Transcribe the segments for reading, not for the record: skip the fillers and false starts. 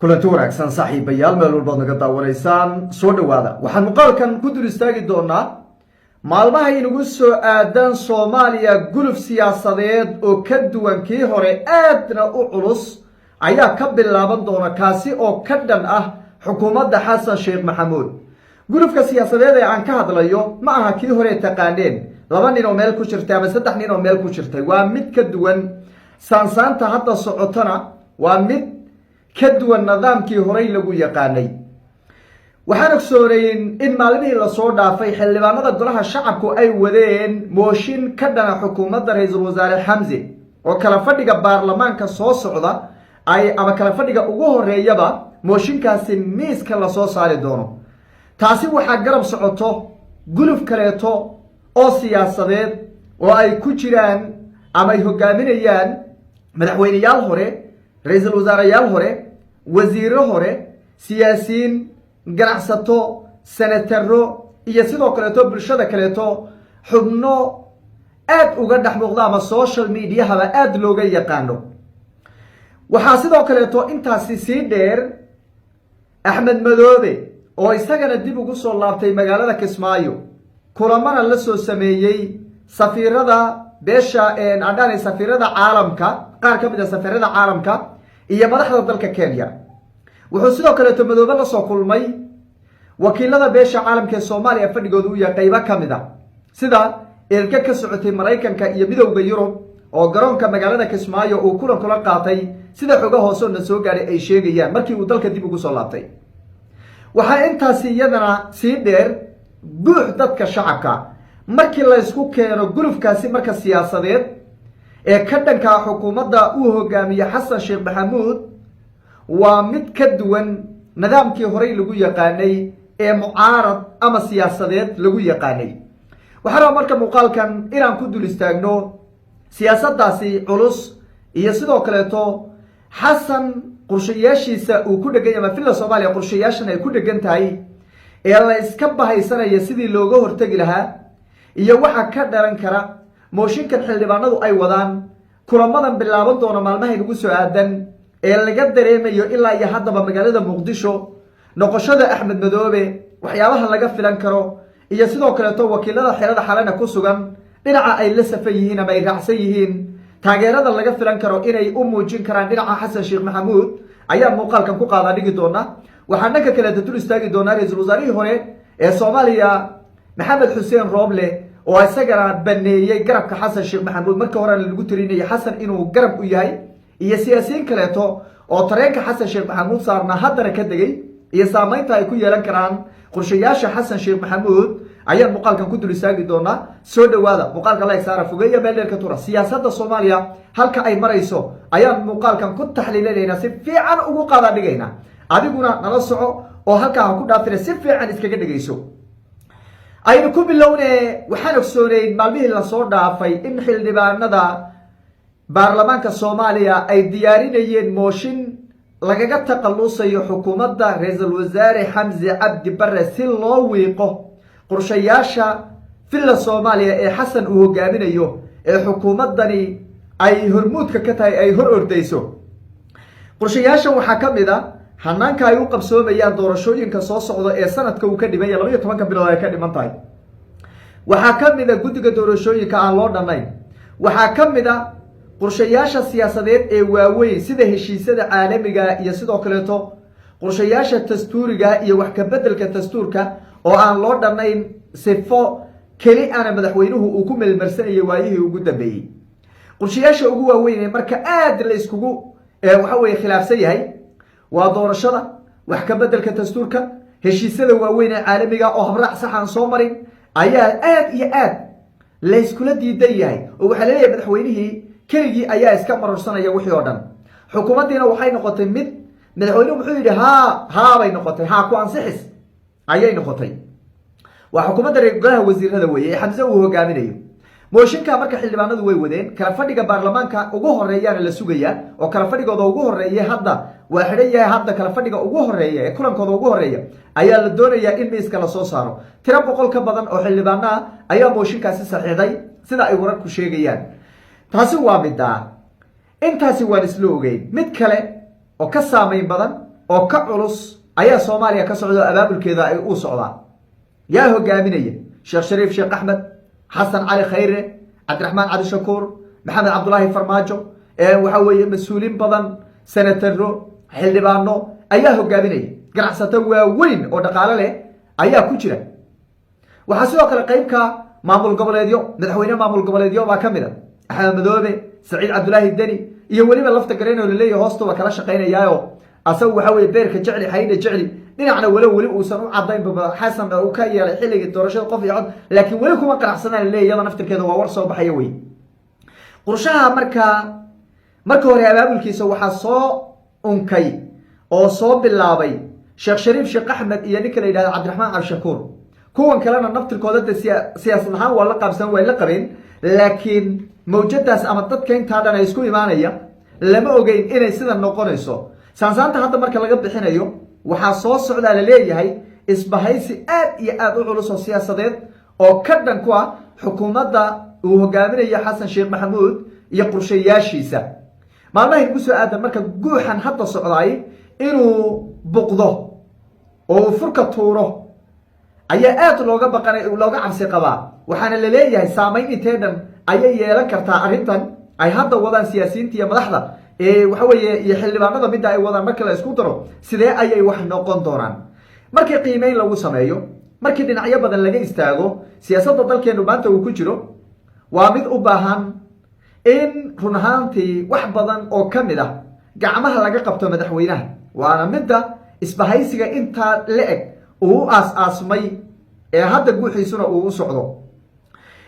kulanti wanaagsan saaxiibayaal meel walbaad naga daawanaysaan soo dhawaada waxaan muuqaalkan ku dul istaagi doonaa maalmaha inagu soo aadan Soomaaliya guluf siyaasadeed oo ka duwan kii hore aadna u culus ayaa ka bilaaban doona kaasi oo ka dhan ah xukuumadda Xasan Sheekh Maxamuud. gulufka siyaasadeed ee aan ka hadlayo ma aha kii hore taqaaneen laba nin oo meel ku jirtay ama saddex nin oo meel ku jirtay, waa mid ka duwan. saansaanta hadda socotana waa mid ka duwan nidaamkii horey lagu yaqaanay. waxaan ogsoonayn in maalmihii la soo dhaafay xildhibaanada golaha shacabku ay wadeen mooshin ka dhana xukuumadda ra'iisul wasaare Xamse oo kala fadhiga baarlamaanka soo socda ama kala fadhiga ugu horeeyaba mooshinkaasi miiska la soo saari doono. taasi waxaa garab socoto guluf kaleeto oo siyaasadeed oo ay ku jiraan ama ay hogaaminayaan madaxweyneyaal hore, ra'iisul wasaareyaal hore, wasiiro hore, siyaasiyiin, ganacsato, senataro iyo sidoo kaleeto bulshada kaleeto xubno aad uga dhex muuqda ama social mediahaba aad looga yaqaano. waxaa sidoo kaleeto intaasi sii dheer Axmed Madoobe oo isagana dib ugu soo laabtay magaalada Kismaayo, kulamana la soo sameeyay safiirada beesha adaan safiirada caalamka, qaar ka mid ah safiirada caalamka iyo madaxda dalka Kenya. wuxuu sidoo kale Madoobe la soo kulmay wakiilada beesha caalamka ee Soomaaliya fadhigooda u yahay qaybo ka mid ah sida erga ka socotay Mareykanka iyo midowga Yurub oo garoonka magaalada Kismaayo uu kulan kula qaatay sida xoga hoose oo soo gaaray ay sheegayaan markii uu dalka dib ugu soo laabtay. waxaa intaasi iyadana sii dheer buux dadka shacabka markii la isku keeno gulufkaasi marka siyaasadeed ee ka dhanka xukuumadda uu hogaamiye Xasan Sheekh Maxamuud waa mid ka duwan nidaamkii horey lagu yaqaanay ee mucaarad ama siyaasadeed lagu yaqaanay. waxaan marka muuqaalkan inaan ku dul istaagno siyaasaddaasi culus iyo sidoo kaleeto Xasan qorshayaashiisa uu ku dhagan yahay filla Soomaaliya qorshayaashan ay ku dhagan tahay ee la iska bahaysanaya sidii looga hortagi lahaa iyo waxa ka dhalan kara mooshinkan xildhibaanadu ay wadaan kulamadan bilaaban doona maalmaha inagu soo aadan ee laga dareemayo ilaa iyo haddaba magaalada Muqdisho noqoshada Axmed Madoobe, waxyaabaha laga filan karo iyo sidoo kaleeto wakiilada xeelada xalana ku sugan dhinaca ay la safan yihiin ama ay raacsan yihiin taageerada laga filan karo inay u muujin karaan dhinaca Xasan Sheekh Maxamuud ayaa muuqaalkan ku qaada dhigi doona. waxaan dhanka kale dul istaagi doonaa ra'iisul wasaarihii hore ee Soomaaliya Maxamed Xuseen Rooble oo isagana baneeyay garabka Xasan Sheekh Maxamuud markii hore lagu tirinayay Xasan inuu garab u yahay iyo siyaasiyiin kaleeto oo tareenka Xasan Sheekh Maxamuud saarna haddana ka degay iyo saameynta ay ku yeelan karaan qorshayaasha Xasan Sheekh Maxamuud ayaan muuqaalkan ku dul istaagi doonaa. soo dhawaada muuqaalka la isaara fogeeya meel dheer ka tura siyaasadda Soomaaliya halka ay marayso ayaan muuqaalkan ku taxliilinayna si fiican ugu qaada dhigayna. adiguna nala soco oo halkaa ku dhaafina si fiican iskaga dhageyso. aynu ku bilownay waxaan ogsoonayn maalmihii la soo dhaafay in xildhibaanada baarlamaanka Soomaaliya ay diyaarinayeen mooshin lagaga taqalusayo xukuumadda ra'iisul wasaare Xamse Cabdi Barre si loo wiiqo qorshayaasha filla Soomaaliya ee Xasan uu hogaaminayo ee xukuumaddani ay hormuudka ka tahay ay hor ordayso. qorshayaashan waxaa ka mid ah hanaanka ay u qabsoomayaan doorashooyinka soo socda ee sanadka uu ka dhimay 12 bilood ay ka dhiman tahay. waxaa ka mid ah guddiga doorashooyinka aan loo dhanayn. waxaa ka mid ah qorshayaasha siyaasadeed ee waaweyn sida heshiisyada caalamiga iyo sidoo kaleeto qorshayaasha dastuuriga iyo wax ka beddelka dastuurka oo aan loo dhanayn sifo keli ana madaxweynuhu uu ku meelmarsanayay waayihii ugu dambeeyay. qorshayaasha ugu waaweyn ee marka aad la iskugu waxa weeye khilaafsan yahay waa doorashada, wax ka beddelka dastuurka, heshiisyada waaweyn ee caalamiga oo habraac sax aan soo marin ayaa aad iyo aad la iskula diidan yahay oo waxa la leeyahay madaxweynihii keligii ayaa iska marorsanaya wixii oo dhan. xukuumaddiina waxay noqotay mid madaxweynuhu wuxuu yidhi haa bay noqotay haa ku ansixis ayay noqotay. waa xukuumadda golaha wasiirada weeye ee Xamse uu hogaaminayo. mooshinka marka xildhibaanadu way wadeen kala fadhiga baarlamaanka ugu horeeyana la sugayaa oo kala fadhigooda ugu horeeyay hadda waa xidhan yahay hadda kala fadhiga ugu horeeya ee kulankooda ugu horeeya ayaa la doonayaa in miiska la soo saaro. tiro 100 ka badan oo xildhibaano ah ayaa mooshinkaasi saxiixday sida ay wararku sheegayaan. taasi waa midda intaasi waan isla ogeyn. mid kale oo ka saameyn badan oo ka culus ayaa Soomaaliya ka socdo abaabulkeeda ay u socdaan yaa hogaaminaya Sheekh Shariif Sheekh Axmed Xasan Cali Khayre Cabdiraxmaan Cali Shakuur Maxamed Cabdullaahi Farmaajo waxa weeye mas'uuliin badan senataro xildhibaano ayaa hogaaminaya ganacsato waaweyn oo dhaqaale leh ayaa ku jira waxa sidoo kale qaybka maamul goboleedyo madaxweyne maamul goboleedyo baa kamid ah Axmed Madoobe Saciid Cabdullaahi Deni iyo waliba lafta gareen oo leeyahay hoosta kala shaqeynayaayo asagu waxa weeye beerka jecli hayna jecli dhinacna wali uusan u cadayn baba Xasan oo ka yeelay xilliga doorashada qof iyo cod laakiin wali kuma qanacsanaan leeyahay naftirkeeda waa war soo baxaya way qorshaha marka hore abaabulkiisa waxa soo unkay oo soo bilaabay Sheekh Shariif Sheekh Axmed iyo ninka la yiraahdo Cabdiraxmaan Cali Shakuur kuwan kalena naftirkooda siyaasad ahaan waa la qabsan way la qabeen laakiin mawjadaas ama dadka inta dhan ay isku imaanaya lama ogeyn inay sida noqonayso saansaanta hadda marka laga bixinayo waxa soo socda la leeyahay isbahaysi aad iyo aad u culus oo siyaasadeed oo ka dhan ku ah xukuumadda uu hogaaminayo Xasan Sheekh Maxamuud iyo qorshayaashiisa maalmaha ugu soo aadan marka guuxan hadda socday inuu buqdo oo furka tuuro ayaa aad looga baqanay looga cabsi qabaa waxaana la leeyahay saameyn inteedan ayay yeelan kartaa arrintan ay hadda wadaan siyaasiyiinta iyo madaxda waxa weeye iyo xildhibaanada mid ay wadaan marka la isku daro sidee ayay wax noqon doonaan markii qiimeyn lagu sameeyo markii dhinacyo badan laga istaago siyaasadda dalkeenu maanta uu ku jiro waa mid u baahan in run ahaantii wax badan oo kamid ah gacmaha laga qabto madaxweynaha waana midda isbahaysiga intaa la eg uu aas-aasmay ee hadda guuxiisuna uu u socdo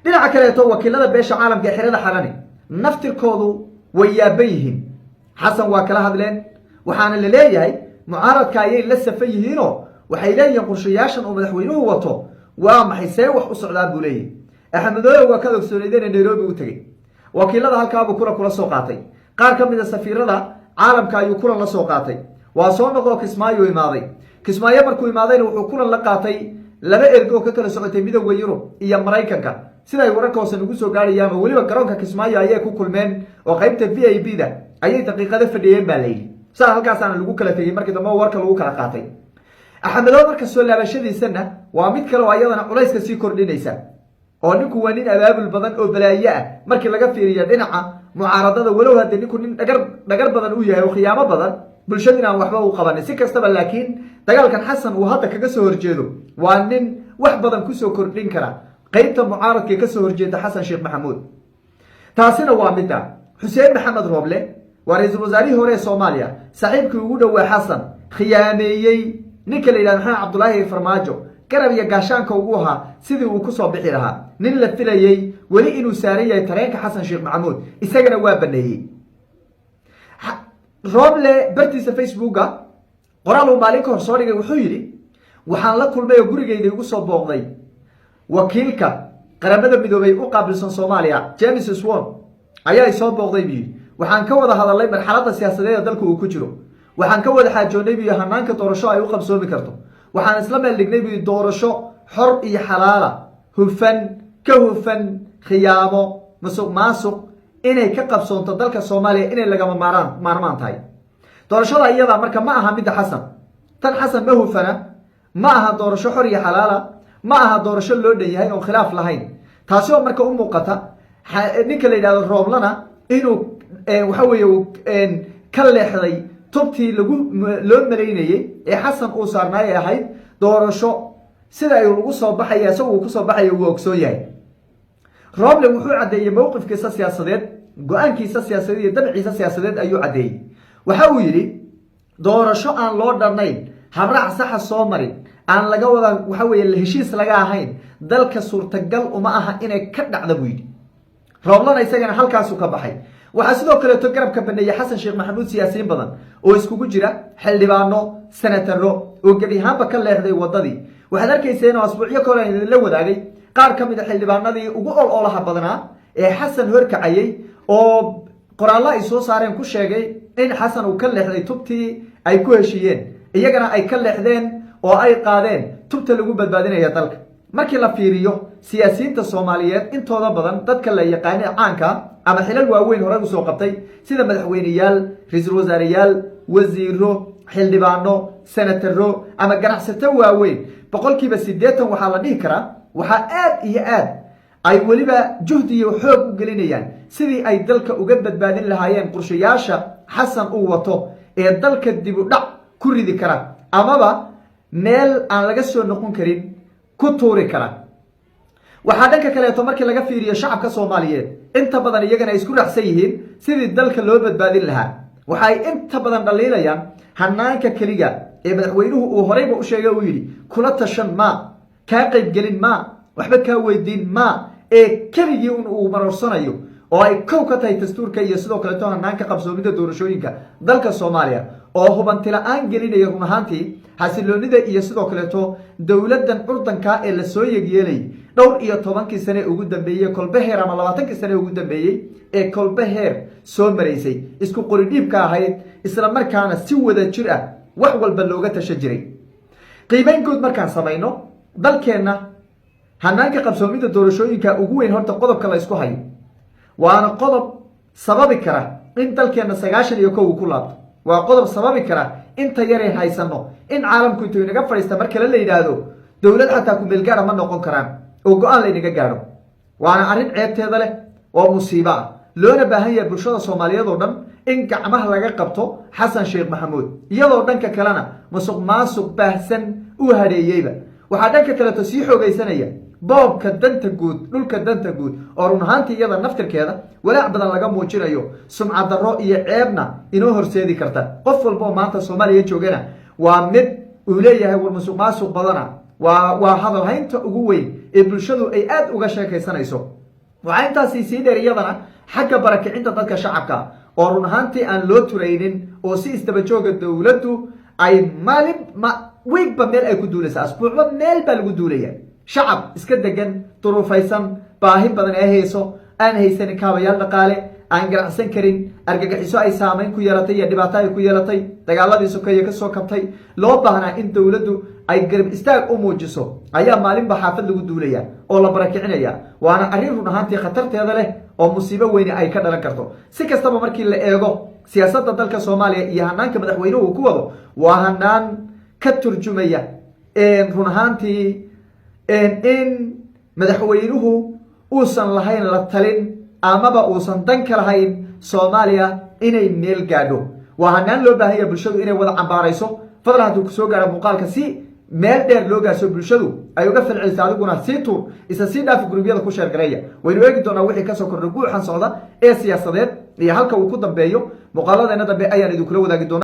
dhinaca kaleeto wakiilada beesha caalamka ee xirada xalani naftirkoodu way yaaban yihiin xasan waa kala hadleen waxaana la leeyahay mucaaradka ayay la safan yihiinoo waxay leeyihiin qorshayaashan uu madaxweynuhu wato waa maxay see wax u socdaa buu leeyahay Axmed Madoobe waa ka ogsoonayeen in Nairobi u tagay wakiilada halkaaba kula soo qaatay qaar ka mid ah safiirada caalamka ayuu kulan la soo qaatay waa soo noqdo Kismaayo imaaday Kismaayo markuu imaadayna wuxuu kulan la qaatay laba ergo ka kala socotay midowga Yurub iyo Mareykanka sida ay wararka hoose ugu soo gaarayaan waliba garoonka Kismaayo ayay ku kulmeen oo qaybta VIP-da ayay daqiiqado fadhiyeen baa leeyahay saa halkaasana lagu kala tagay markii dambe warka lagu kala qaatay Axmed marka soo laabashadiisana waa mid kale oo ayadana culayska sii kordhinaysa oo ninku waa nin abaabul badan oo balaayo ah markii laga fiiriyo dhinaca mucaaradada walow hadda ninku nin dhagar badan u yahay oo khiyaamo badan bulshadina aan waxba u qabanin si kastaba laakiin dagaalkan Xasan uu hadda kaga soo horjeedo waa nin wax badan ku soo kordhin kara qaybta mucaaradka ka soo horjeeda Xasan Sheekh Maxamuud taasina waa midda Xuseen Maxamed Roble waa ra'iisul wasaarihii hore ee Soomaaliya saaxiibkii ugu dhawaa Xasan khiyaameeyay ninka la yiraahdo Maxamed Cabdullaahi Farmaajo garab iyo gaashaanka ugu ahaa sidii uu ku soo bixi lahaa nin la filayay wali inuu saaran yahay tareenka Xasan Sheekh Maxamuud isagana waa baneeyay Roble bartiisa Facebooka qoraal uu maalin ka hor soo dhigay wuxuu yiri waxaan la kulmay gurigeyda ugu soo booqday wakiilka qaramada midoobay u qaabilsan Soomaaliya James Swan ayaa soo booqday bi waxaan ka wada hadalay marxaladda siyaasadeed ee dalka uu ku jiro waxaan ka wada xaajoonay bi hanaanka doorasho ay u qabsoomi karto waxaan isla meel dhignay bi doorasho xor iyo xalaala hufan khiyaamo musuq inay ka qabsoonto dalka Soomaaliya inay lagama maarmaan tahay doorashada iyada marka ma aha mid Xasan tan Xasan ma hufana ma aha doorasho xor iyo xalaala ma aha doorasho loo dhanyahay oo khilaaf lahayn taasi oo marka u muuqata ninka la yiraahdo Roblana inuu waxa weeye ka leexday tubtii loo maleynayay ee Xasan uu saarnaayay ahayd doorasho sida ay ugu soo baxay asagoo ku soo baxay uu ogsoon yahay Roble wuxuu cadeeyay mowqifkiisa siyaasadeed go'aankiisa siyaasadeed iyo dabciisa siyaasadeed ayuu cadeeyay waxa uu yiri doorasho aan loo dharnayn habraac sax soo marin aan laga wada waxa weeye heshiis laga ahayn dalka suurtagal uma aha inay ka dhacdo buu yiri Roblana isagana halkaas uu ka baxay waxa sidoo kale to garabka baneeyay Xasan Sheekh Maxamuud siyaasiyiin badan oo iskugu jira xildhibaano senataro oo gabi ahaanba ka leexday wadadii waxaad arkayseen oo asbuucyo kale la wadaagay qaar ka mid ah xildhibaanadii ugu ololaha badanaa ee Xasan horkacayay oo qoraallo ay soo saareen ku sheegay in Xasan uu ka leexday tubtii ay ku heshiyeen iyagana ay ka leexdeen oo ay qaadeen tubta lagu badbaadinayo dalka markii la fiiriyo siyaasiyiinta Soomaaliyeed intooda badan dadka la yaqaan caanka ama xilal waaweyn hore u soo qabtay sida madaxweynayaal ra'iisul wasaareyaal wasiiro xildhibaano senataro ama ganacsato waaweyn boqolkiiba 80 waxaa la dhihi karaa waxaa aad iyo aad ay weliba juhdi iyo xoog u gelinayaan sidii ay dalka uga badbaadin lahaayeen qorshayaasha xasan uu wato ee dalka dib u dhac ku ridi kara amaba meel aan laga soo noqon karin ku tuuri kara waxaa dhanka kaleeto markii laga fiiriyo shacabka Soomaaliyeed inta badan iyagana isku raacsan yihiin sidii dalka loo badbaadin lahaa waxay inta badan dhaliilayaan hanaanka kaliya ee madaxweynuhu uu horeyba u sheegay uu yiri kula tashan ma ka qayb gelin ma waxba ka weydiin ma ee kaligii uu marorsanayo oo ay kow ka tahay dastuurka iyo sidoo kale hanaanka qabsoomida doorashooyinka dalka Soomaaliya oo hubanti la'aan gelinaya run ahaantii xasiloonida iyo sidoo kale dawladdan urdanka ee la soo yeelay dhowr iyo 10 sano ugu dambeeyay kolbeheer ama 20 sano ugu dambeeyay ee kolbeheer soo mareysay isku qoridhiibka ahayd isla markaana si wada jir ah wax walba looga tashan jiray qiimeyn guud markaan sameeyno dalkeena hanaanka qabsoomida doorashooyinka ugu weyn horta qodobka la isku hayo waana qodob sababi kara in dalkeena 91 ku laabto waa qodob sababi kara inta yar ay haysano in caalamku intuu inaga fariista marka la yiraahdo dawlad xataa ku meel gaar ma noqon karaan oo go'aan la inaga gaaro waana arrin ceebteeda leh oo musiibo ah loona baahan yahay bulshada Soomaaliyeed oo dhan in gacmaha laga qabto Xasan Sheekh Maxamuud iyadoo dhanka kalena musuqmaasuq baahsan u hareeyayba waxa dhanka kale sii xoogaysanaya boobka danta guud dhulka danta guud oo run ahaantii iyada naftirkeeda walaac badan laga muujinayo sumcad darro iyo ceebna inoo horseedi karta qof walba oo maanta Soomaaliya joogana waa mid uu leeyahay war musuqmaasuq badana waa hadal haynta ugu weyn ee bulshadu ay aad uga sheekaysanayso waxa intaas sii dheer iyadana xagga barakicinta dadka shacabka oo run ahaantii aan loo turaynin oo si istaba jooga dawladdu ay maalin weekba meel ay ku duulaysaa asbuucba meel baa lagu duulaya shacab iska degan duruufaysan baahi badan ay hayso aan haysan kaabayaal dhaqaale aan ganacsan karin argagaxiso ay saameyn ku yeelatay iyo dhibaato ay ku yeelatay dagaaladii sokeeye ka soo kabtay loo baahnaa in dawladdu ay garab istaag u muujiso ayaa maalinba xaafad lagu duulaya oo la barakicinaya waana arrin run ahaantii khatarteeda leh oo musiibo weyn ay ka dhalan karto si kastaba markii la eego siyaasadda dalka Soomaaliya iyo hanaanka madaxweynuhu ku wado waa hanaan ka turjumaya run ahaantii in madaxweynuhu uusan lahayn la talin amaba uusan dan ka lahayn Soomaaliya inay meel gaadho waa hanaan loo baahan yahay bulshadu inay wada cambaarayso fadlan hadduu ku soo gaaro muuqaalka si meel dheer loo gaarso bulshadu ay uga falceliso adiguna si tuur isa si dhaaf gurubyada ku sheer gareeya waynu eegi doonaa wixii ka soo kordhay guuxan socda ee siyaasadeed iyo halka uu ku dambeeyo muuqaaladeena dambe ayaan idin kula wadaagi doonaa